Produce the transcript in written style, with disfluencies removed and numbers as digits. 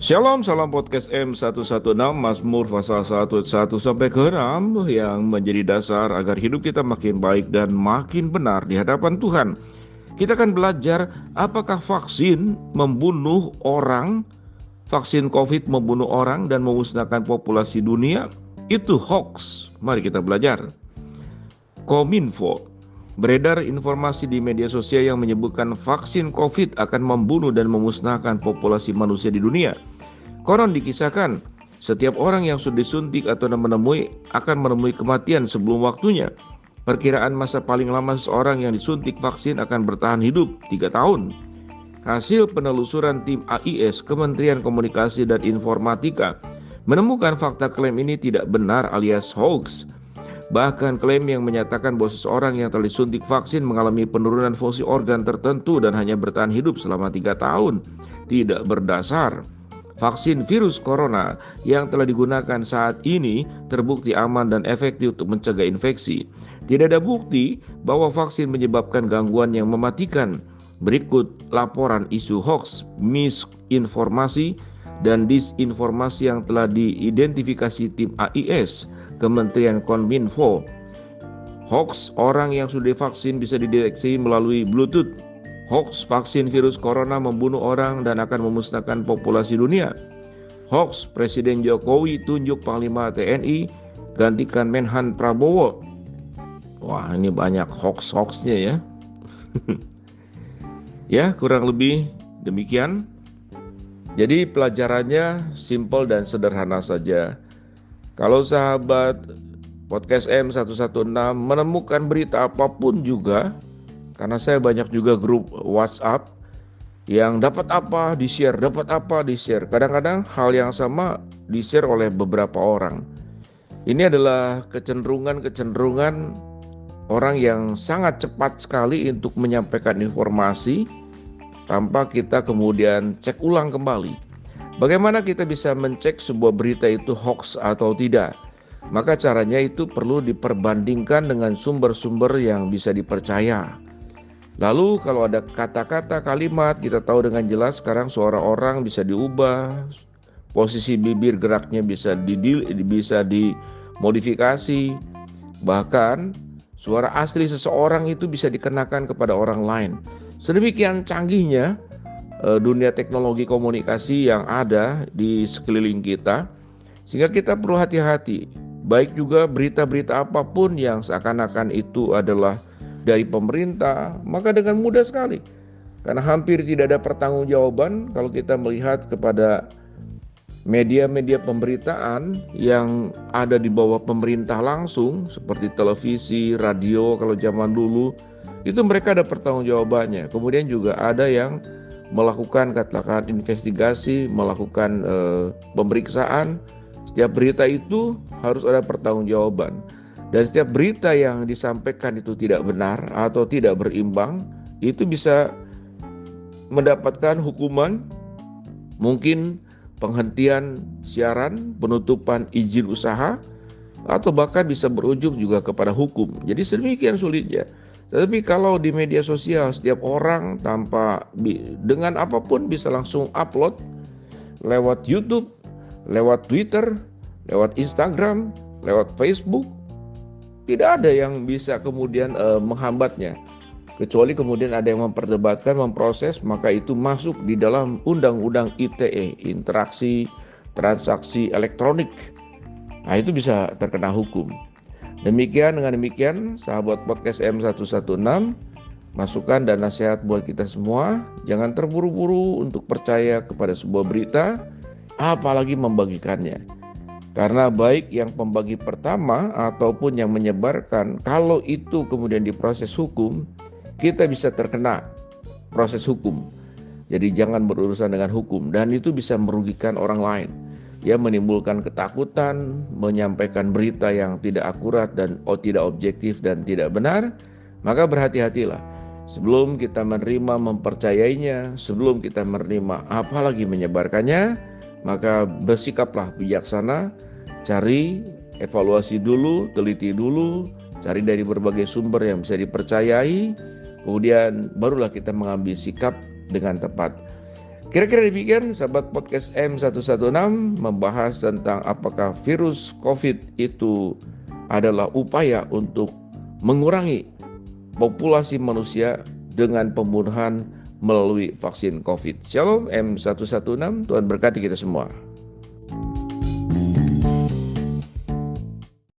Shalom, salam podcast M116, Mazmur pasal 1 sampai ke 6 yang menjadi dasar agar hidup kita makin baik dan makin benar di hadapan Tuhan. Kita akan belajar apakah vaksin membunuh orang, vaksin COVID membunuh orang dan memusnahkan populasi dunia. Itu hoax. Mari kita belajar. Kominfo. Beredar informasi di media sosial yang menyebutkan vaksin COVID akan membunuh dan memusnahkan populasi manusia di dunia. Konon dikisahkan, setiap orang yang sudah disuntik atau akan menemui kematian sebelum waktunya. Perkiraan masa paling lama seseorang yang disuntik vaksin akan bertahan hidup 3 tahun. Hasil penelusuran tim AIS, Kementerian Komunikasi dan Informatika, menemukan fakta klaim ini tidak benar alias hoax. Bahkan klaim yang menyatakan bahwa seseorang yang telah disuntik vaksin mengalami penurunan fungsi organ tertentu dan hanya bertahan hidup selama 3 tahun tidak berdasar. Vaksin virus corona yang telah digunakan saat ini terbukti aman dan efektif untuk mencegah infeksi. Tidak ada bukti bahwa vaksin menyebabkan gangguan yang mematikan. Berikut laporan isu hoax, misinformasi, dan disinformasi yang telah diidentifikasi tim AIS, Kementerian Kominfo. Hoax, orang yang sudah divaksin bisa dideteksi melalui Bluetooth. Hoax, vaksin virus corona membunuh orang dan akan memusnahkan populasi dunia. Hoax, Presiden Jokowi tunjuk Panglima TNI gantikan Menhan Prabowo. Wah, ini banyak hoax-hoaxnya ya. Ya, kurang lebih demikian. Jadi pelajarannya simpel dan sederhana saja. Kalau sahabat podcast M116 menemukan berita apapun juga, karena saya banyak juga grup WhatsApp yang dapat apa di-share. Kadang-kadang hal yang sama di-share oleh beberapa orang. Ini adalah kecenderungan orang yang sangat cepat sekali untuk menyampaikan informasi tanpa kita kemudian cek ulang kembali. Bagaimana kita bisa mencek sebuah berita itu hoax atau tidak? Maka caranya itu perlu diperbandingkan dengan sumber-sumber yang bisa dipercaya. Lalu kalau ada kata-kata kalimat, kita tahu dengan jelas sekarang suara orang bisa diubah, posisi bibir geraknya bisa dimodifikasi, bahkan suara asli seseorang itu bisa dikenakan kepada orang lain. Sedemikian canggihnya dunia teknologi komunikasi yang ada di sekeliling kita, sehingga kita perlu hati-hati. Baik juga berita-berita apapun yang seakan-akan itu adalah dari pemerintah, maka dengan mudah sekali, karena hampir tidak ada pertanggungjawaban kalau kita melihat kepada media-media pemberitaan yang ada di bawah pemerintah langsung, seperti televisi, radio kalau zaman dulu, itu mereka ada pertanggungjawabannya. Kemudian juga ada yang melakukan katakan investigasi, melakukan pemeriksaan. Setiap berita itu harus ada pertanggungjawaban. Dan setiap berita yang disampaikan itu tidak benar atau tidak berimbang, itu bisa mendapatkan hukuman, mungkin penghentian siaran, penutupan izin usaha, atau bahkan bisa berujung juga kepada hukum. Jadi sedemikian sulitnya. Tetapi kalau di media sosial setiap orang dengan apapun bisa langsung upload lewat YouTube, lewat Twitter, lewat Instagram, lewat Facebook, tidak ada yang bisa kemudian menghambatnya. Kecuali kemudian ada yang memperdebatkan, memproses, maka itu masuk di dalam Undang-Undang ITE, Interaksi Transaksi Elektronik. Nah, itu bisa terkena hukum. Dengan demikian, sahabat podcast M116, masukan dan nasihat buat kita semua, jangan terburu-buru untuk percaya kepada sebuah berita, apalagi membagikannya. Karena baik yang pembagi pertama ataupun yang menyebarkan, kalau itu kemudian diproses hukum, kita bisa terkena proses hukum. Jadi jangan berurusan dengan hukum, dan itu bisa merugikan orang lain. Ya, menimbulkan ketakutan, menyampaikan berita yang tidak akurat dan tidak objektif dan tidak benar, maka berhati-hatilah. Sebelum kita menerima, mempercayainya, sebelum kita menerima apalagi menyebarkannya, maka bersikaplah bijaksana, cari, evaluasi dulu, teliti dulu, cari dari berbagai sumber yang bisa dipercayai, kemudian barulah kita mengambil sikap dengan tepat. Kira-kira demikian sahabat podcast M116 membahas tentang apakah virus COVID itu adalah upaya untuk mengurangi populasi manusia dengan pembunuhan melalui vaksin COVID. Shalom M116, Tuhan berkati kita semua.